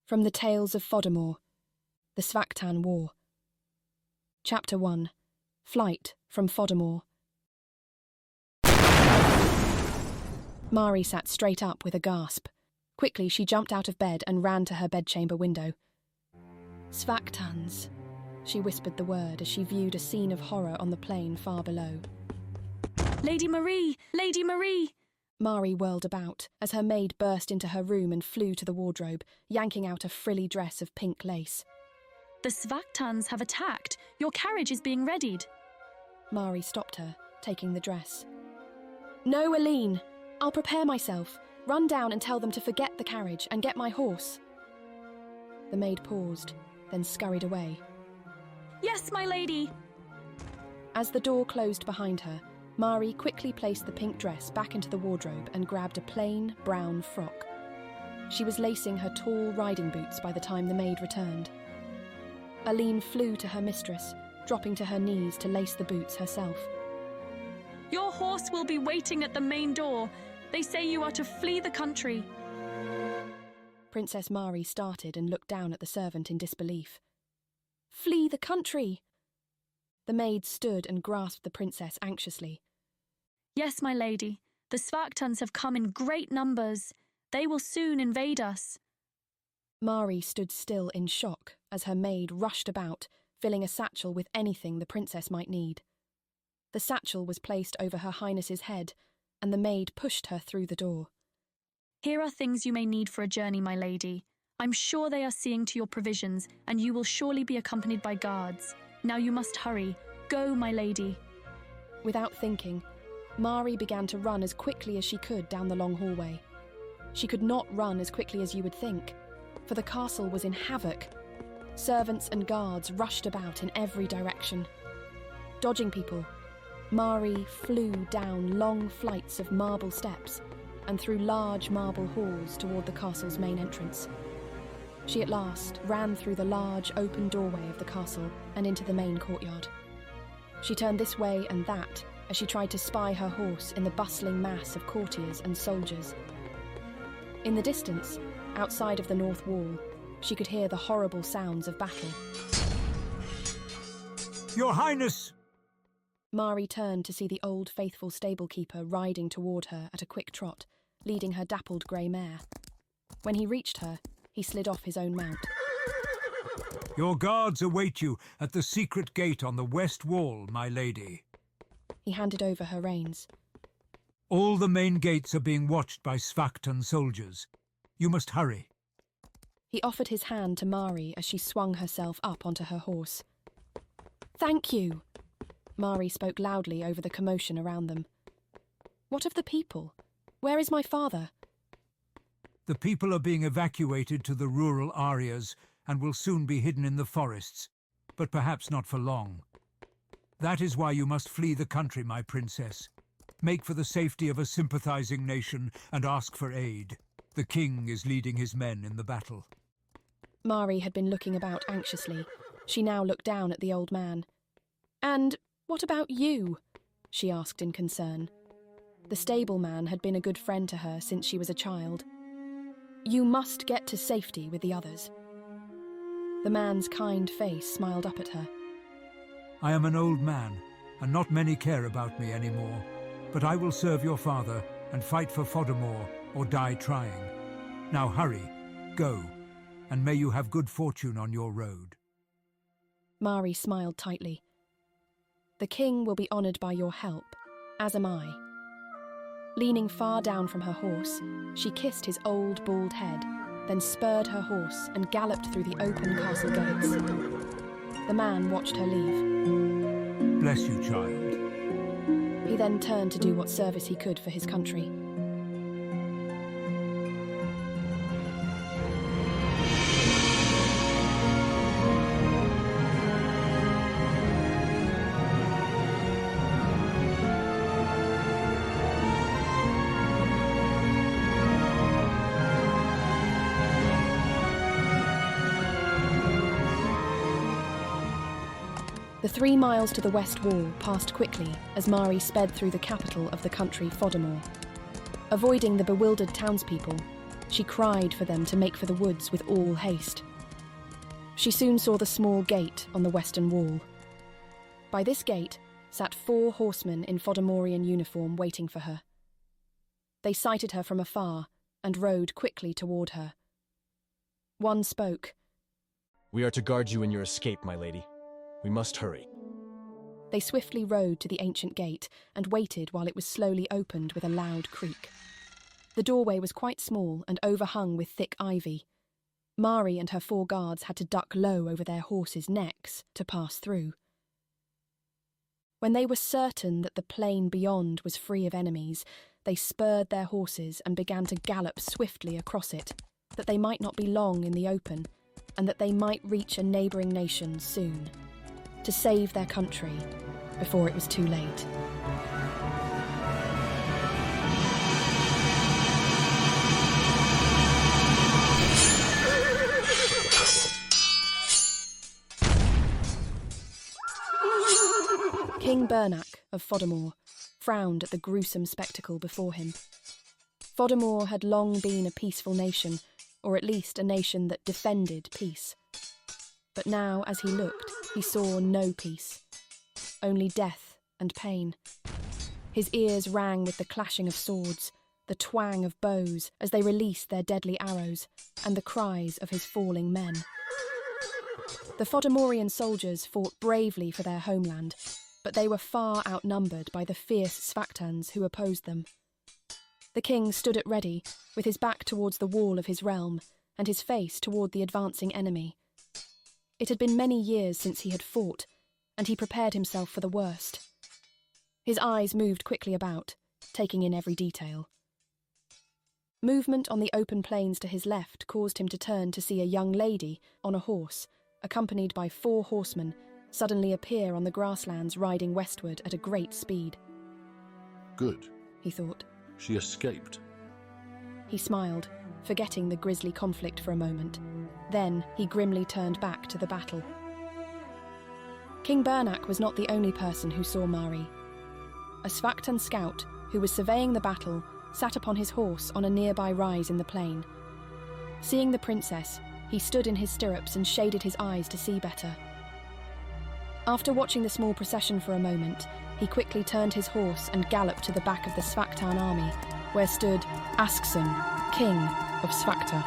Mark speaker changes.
Speaker 1: From the Tales of Fodamore, the Svaktan War. Chapter 1. Flight from Fodamore. Mari sat straight up with a gasp. Quickly she jumped out of bed and ran to her bedchamber window. Svaktans, she whispered the word as she viewed a scene of horror on the plain far below.
Speaker 2: Lady Marie! Lady Marie!
Speaker 1: Mari whirled about as her maid burst into her room and flew to the wardrobe, yanking out a frilly dress of pink lace.
Speaker 2: The Svaktans have attacked. Your carriage is being readied.
Speaker 1: Mari stopped her, taking the dress. No, Aline! I'll prepare myself. Run down and tell them to forget the carriage and get my horse. The maid paused, then scurried away.
Speaker 2: Yes, my lady!
Speaker 1: As the door closed behind her, Mari quickly placed the pink dress back into the wardrobe and grabbed a plain, brown frock. She was lacing her tall riding boots by the time the maid returned. Aline flew to her mistress, dropping to her knees to lace the boots herself.
Speaker 2: Your horse will be waiting at the main door. They say you are to flee the country.
Speaker 1: Princess Mari started and looked down at the servant in disbelief. Flee the country! The maid stood and grasped the princess anxiously.
Speaker 2: Yes, my lady. The Svaktans have come in great numbers. They will soon invade us.
Speaker 1: Mari stood still in shock as her maid rushed about, filling a satchel with anything the princess might need. The satchel was placed over her highness's head, and the maid pushed her through the door.
Speaker 2: Here are things you may need for a journey, my lady. I'm sure they are seeing to your provisions, and you will surely be accompanied by guards. Now you must hurry. Go, my lady.
Speaker 1: Without thinking, Mari began to run as quickly as she could down the long hallway. She could not run as quickly as you would think, for the castle was in havoc. Servants and guards rushed about in every direction. Dodging people, Mari flew down long flights of marble steps and through large marble halls toward the castle's main entrance. She at last ran through the large open doorway of the castle and into the main courtyard. She turned this way and that as she tried to spy her horse in the bustling mass of courtiers and soldiers. In the distance, outside of the north wall, she could hear the horrible sounds of battle.
Speaker 3: Your Highness!
Speaker 1: Mari turned to see the old faithful stable-keeper riding toward her at a quick trot, leading her dappled grey mare. When he reached her, he slid off his own mount.
Speaker 3: Your guards await you at the secret gate on the west wall, my lady.
Speaker 1: He handed over her reins.
Speaker 3: All the main gates are being watched by Svaktan soldiers. You must hurry.
Speaker 1: He offered his hand to Mari as she swung herself up onto her horse. Thank you! Mari spoke loudly over the commotion around them. What of the people? Where is my father?
Speaker 3: The people are being evacuated to the rural areas and will soon be hidden in the forests, but perhaps not for long. That is why you must flee the country, my princess. Make for the safety of a sympathizing nation and ask for aid. The king is leading his men in the battle.
Speaker 1: Mari had been looking about anxiously. She now looked down at the old man. And what about you? She asked in concern. The stableman had been a good friend to her since she was a child. You must get to safety with the others. The man's kind face smiled up at her.
Speaker 3: I am an old man, and not many care about me anymore. But I will serve your father and fight for Fodamore or die trying. Now hurry, go, and may you have good fortune on your road.
Speaker 1: Mari smiled tightly. The king will be honoured by your help, as am I. Leaning far down from her horse, she kissed his old bald head, then spurred her horse and galloped through the open castle gates. The man watched her leave.
Speaker 3: Bless you, child.
Speaker 1: He then turned to do what service he could for his country. The 3 miles to the west wall passed quickly as Mari sped through the capital of the country, Fodamore. Avoiding the bewildered townspeople, she cried for them to make for the woods with all haste. She soon saw the small gate on the western wall. By this gate sat 4 horsemen in Fodamorean uniform waiting for her. They sighted her from afar and rode quickly toward her. One spoke.
Speaker 4: "We are to guard you in your escape, my lady. We must hurry."
Speaker 1: They swiftly rode to the ancient gate and waited while it was slowly opened with a loud creak. The doorway was quite small and overhung with thick ivy. Mari and her 4 guards had to duck low over their horses' necks to pass through. When they were certain that the plain beyond was free of enemies, they spurred their horses and began to gallop swiftly across it, that they might not be long in the open, and that they might reach a neighbouring nation soon, to save their country before it was too late. King Bernac of Fodamore frowned at the gruesome spectacle before him. Fodamore had long been a peaceful nation, or at least a nation that defended peace. But now, as he looked, he saw no peace, only death and pain. His ears rang with the clashing of swords, the twang of bows as they released their deadly arrows, and the cries of his falling men. The Fodamorean soldiers fought bravely for their homeland, but they were far outnumbered by the fierce Svaktans who opposed them. The king stood at ready, with his back towards the wall of his realm, and his face toward the advancing enemy. It had been many years since he had fought, and he prepared himself for the worst. His eyes moved quickly about, taking in every detail. Movement on the open plains to his left caused him to turn to see a young lady on a horse, accompanied by 4 horsemen, suddenly appear on the grasslands riding westward at a great speed.
Speaker 5: "Good,"
Speaker 1: he thought.
Speaker 5: "She escaped."
Speaker 1: He smiled, forgetting the grisly conflict for a moment. Then he grimly turned back to the battle. King Bernac was not the only person who saw Mari. A Svaktan scout, who was surveying the battle, sat upon his horse on a nearby rise in the plain. Seeing the princess, he stood in his stirrups and shaded his eyes to see better. After watching the small procession for a moment, he quickly turned his horse and galloped to the back of the Svaktan army, where stood Askson, king of Svakta.